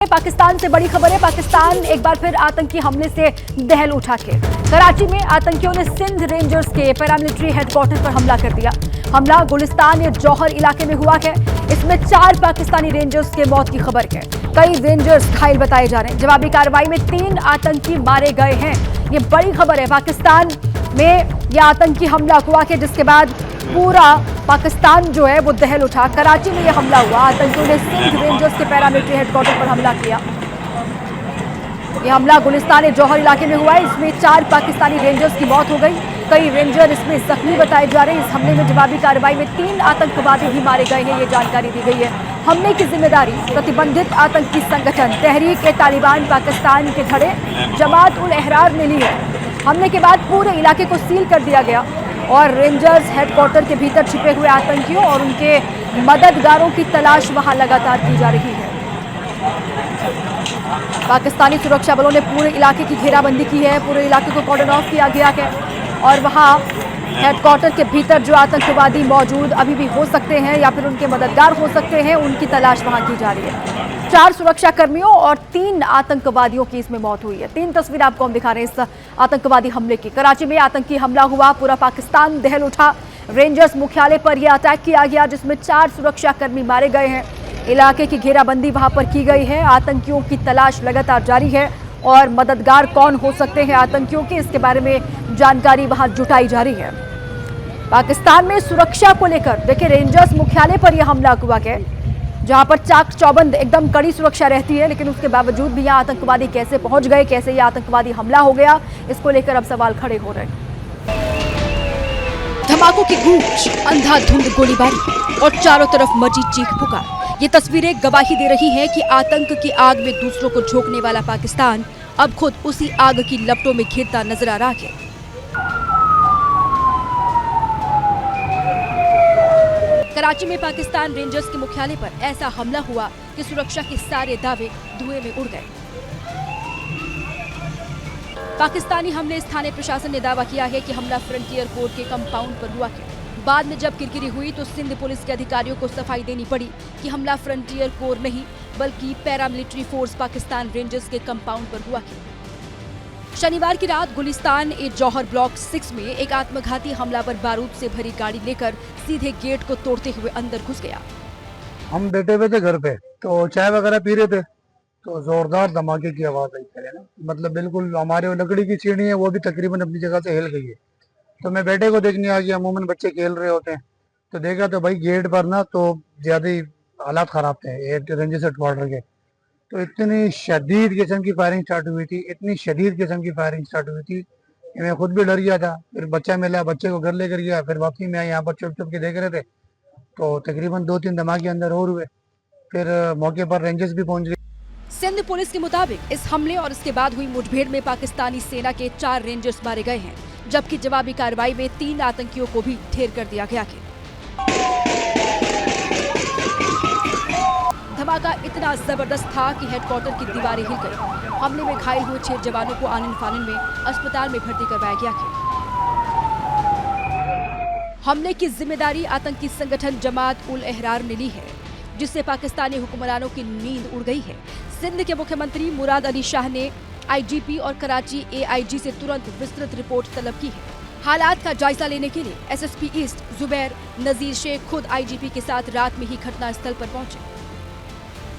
पाकिस्तान से बड़ी खबर है। पाकिस्तान एक बार फिर आतंकी हमले से दहल उठा के कराची में आतंकियों ने सिंध रेंजर्स के पैरामिलिट्री हेडक्वार्टर पर हमला कर दिया। हमला गुलिस्तान या जौहर इलाके में हुआ है। इसमें 4 पाकिस्तानी रेंजर्स के मौत की खबर है। कई रेंजर्स घायल बताए जा रहे हैं। जवाबी कार्रवाई में 3 आतंकी मारे गए हैं। ये बड़ी खबर है। पाकिस्तान में यह आतंकी हमला हुआ है जिसके बाद पूरा पाकिस्तान जो है वो दहल उठा। कराची में यह हमला हुआ। आतंकियों ने सिंध रेंजर्स के पैरामिलिट्री हेडक्वार्टर पर हमला किया। यह हमला गुलिस्तान या जौहर इलाके में हुआ है। इसमें 4 पाकिस्तानी रेंजर्स की मौत हो गई। कई रेंजर इसमें जख्मी बताए जा रहे हैं। इस हमले में जवाबी कार्रवाई में 3 आतंकवादी भी मारे गए हैं। ये जानकारी दी गई है। हमले की जिम्मेदारी प्रतिबंधित आतंकी संगठन तहरीक-ए-तालिबान पाकिस्तान के धड़े जमात-उल-अहरार ने ली है। हमले के बाद पूरे इलाके को सील कर दिया गया और रेंजर्स हेडक्वार्टर के भीतर छिपे हुए आतंकियों और उनके मददगारों की तलाश वहां लगातार की जा रही है। पाकिस्तानी सुरक्षा बलों ने पूरे इलाके की घेराबंदी की है। पूरे इलाके को कॉर्डन ऑफ किया गया है और वहां हेडक्वार्टर के भीतर जो आतंकवादी मौजूद अभी भी हो सकते हैं या फिर उनके मददगार हो सकते हैं, उनकी तलाश वहां की जा रही है। 4 सुरक्षा कर्मियों और 3 आतंकवादियों की इसमें मौत हुई है। 3 तस्वीरें आपको हम दिखा रहे हैं इस आतंकवादी हमले की। कराची में आतंकी हमला हुआ। पूरा पाकिस्तान दहल उठा। रेंजर्स मुख्यालय पर यह अटैक किया गया जिसमें 4 सुरक्षा कर्मी मारे गए हैं। इलाके की घेराबंदी वहां पर की गई है। आतंकियों की तलाश लगातार जारी है और मददगार कौन हो सकते हैं आतंकियों के, इसके बारे में जानकारी वहां जुटाई जा रही है। पाकिस्तान में सुरक्षा को लेकर देखिए, रेंजर्स मुख्यालय पर यह हमला हुआ है जहां पर चाक चौबंद एकदम कड़ी सुरक्षा रहती है, लेकिन उसके बावजूद भी यहाँ आतंकवादी कैसे पहुंच गए, कैसे यह आतंकवादी हमला हो गया, इसको लेकर अब सवाल खड़े हो रहे हैं। धमाकों की गूंज, अंधाधुंध गोलीबारी और चारों तरफ मची चीख पुकार। ये तस्वीरें गवाही दे रही हैं कि आतंक की आग में दूसरों को झोंकने वाला पाकिस्तान अब खुद उसी आग की लपटों में घिरता नजर आ रहा है। कराची में पाकिस्तान रेंजर्स के मुख्यालय पर ऐसा हमला हुआ कि सुरक्षा के सारे दावे धुएं में उड़ गए। पाकिस्तानी हमले स्थानीय प्रशासन ने दावा किया है कि हमला फ्रंटियर कोर्ट के कंपाउंड पर हुआ है। बाद में जब किरकिरी हुई तो सिंध पुलिस के अधिकारियों को सफाई देनी पड़ी कि हमला फ्रंटियर कोर नहीं बल्कि पैरामिलिट्री फोर्स पाकिस्तान रेंजर्स के कंपाउंड पर हुआ है। शनिवार की रात गुलिस्तान ए जौहर ब्लॉक 6 में एक आत्मघाती हमलावर बारूद से भरी गाड़ी लेकर सीधे गेट को तोड़ते हुए अंदर घुस गया। हम बैठे हुए थे घर पे तो चाय वगैरह पी रहे थे तो जोरदार धमाके की आवाज आई है। मतलब बिल्कुल हमारे वो लकड़ी की सीढ़ी है वो भी तकरीबन अपनी जगह से हिल गई है। तो मैं बेटे को देखने आ गया। अमूमन बच्चे खेल रहे होते हैं तो देखा तो भाई गेट पर ना तो ज्यादा ही हालात खराब थे रेंजर्स हेडक्वार्टर के। तो इतनी शदीद किस्म की फायरिंग स्टार्ट हुई थी, इतनी शदीद किस्म की फायरिंग स्टार्ट हुई थी कि मैं खुद भी डर गया था। फिर बच्चा मिला, बच्चे को घर लेकर गया। फिर वापसी में यहाँ पर चुप चुप के देख रहे थे तो तकरीबन 2-3 धमाके अंदर और हुए। फिर मौके पर रेंजर्स भी पहुंच गए। सिंध पुलिस के मुताबिक इस हमले और इसके बाद हुई मुठभेड़ में पाकिस्तानी सेना के 4 रेंजर्स मारे गए हैं, जबकि जवाबी कार्रवाई में 3 आतंकियों को भी ढेर कर दिया गया है। धमाका इतना जबरदस्त था कि हेडक्वार्टर की दीवारें हिल गई। हमले में घायल हुए 6 जवानों को आनन फानन में अस्पताल में भर्ती करवाया गया है। हमले की जिम्मेदारी आतंकी संगठन जमात-उल-अहरार ने ली है, जिससे पाकिस्तानी हुक्मरानों की नींद उड़ गई है। सिंध के मुख्यमंत्री मुराद अली शाह ने आईजीपी और कराची एआईजी से तुरंत विस्तृत रिपोर्ट तलब की है। हालात का जायजा लेने के लिए एसएसपी ईस्ट जुबैर नजीर शेख खुद आईजीपी के साथ रात में ही घटना स्थल पर पहुंचे।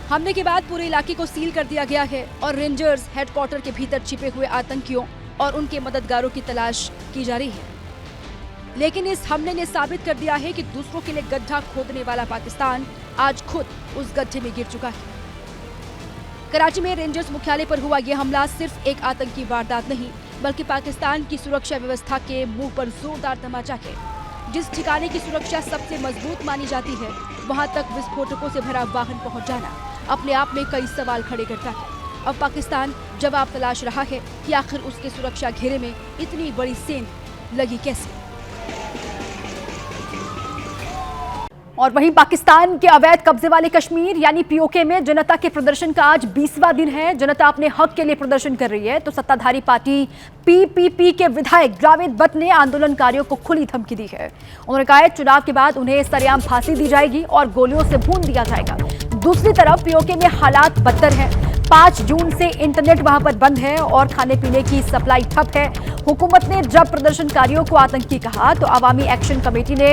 हमले के बाद पूरे इलाके को सील कर दिया गया है और रेंजर्स हेडक्वार्टर के भीतर छिपे हुए आतंकियों और उनके मददगारों की तलाश की जा रही है। लेकिन इस हमले ने साबित कर दिया है कि दूसरों के लिए गड्ढा खोदने वाला पाकिस्तान आज खुद उस गड्ढे में गिर चुका है। कराची में रेंजर्स मुख्यालय पर हुआ यह हमला सिर्फ एक आतंकी वारदात नहीं बल्कि पाकिस्तान की सुरक्षा व्यवस्था के मुंह पर जोरदार तमाचा है। जिस ठिकाने की सुरक्षा सबसे मजबूत मानी जाती है वहां तक विस्फोटकों से भरा वाहन पहुंच जाना अपने आप में कई सवाल खड़े करता है। अब पाकिस्तान जवाब तलाश रहा है कि आखिर उसके सुरक्षा घेरे में इतनी बड़ी सेंध लगी कैसे। और वहीं पाकिस्तान के अवैध कब्जे वाले कश्मीर यानी पीओके में जनता के प्रदर्शन का आज 20वां दिन है। जनता अपने हक के लिए प्रदर्शन कर रही है तो सत्ताधारी पार्टी पीपीपी के विधायक जावेद भट्ट ने आंदोलनकारियों को खुली धमकी दी है। उन्होंने कहा है चुनाव के बाद उन्हें सरेआम फांसी दी जाएगी और गोलियों से भून दिया जाएगा। दूसरी तरफ पीओके में हालात बदतर हैं। 5 जून से इंटरनेट वहां पर बंद है और खाने पीने की सप्लाई ठप है। हुकूमत ने जब प्रदर्शनकारियों को आतंकी कहा तो अवामी एक्शन कमेटी ने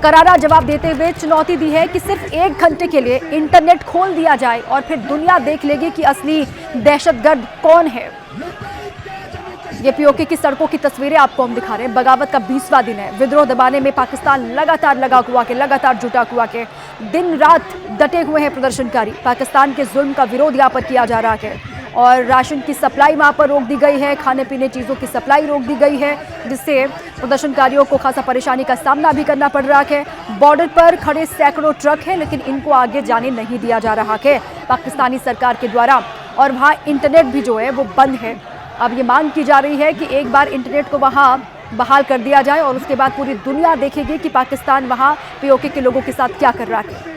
करारा जवाब देते हुए चुनौती दी है कि सिर्फ 1 घंटे के लिए इंटरनेट खोल दिया जाए और फिर दुनिया देख लेगी कि असली दहशतगर्द कौन है। ये पीओके की सड़कों की तस्वीरें आपको हम दिखा रहे हैं। बगावत का 20वां दिन है। विद्रोह दबाने में पाकिस्तान लगातार जुटा हुआ के दिन रात डटे हुए हैं प्रदर्शनकारी। पाकिस्तान के जुल्म का विरोध यहाँ पर किया जा रहा है और राशन की सप्लाई वहाँ पर रोक दी गई है, खाने पीने चीज़ों की सप्लाई रोक दी गई है, जिससे प्रदर्शनकारियों को खासा परेशानी का सामना भी करना पड़ रहा है। बॉर्डर पर खड़े सैकड़ों ट्रक हैं, लेकिन इनको आगे जाने नहीं दिया जा रहा है पाकिस्तानी सरकार के द्वारा, और वहाँ इंटरनेट भी जो है वो बंद है। अब ये मांग की जा रही है कि एक बार इंटरनेट को वहाँ बहाल कर दिया जाए और उसके बाद पूरी दुनिया देखेगी कि पाकिस्तान वहाँ पीओके के लोगों के साथ क्या कर रहा है।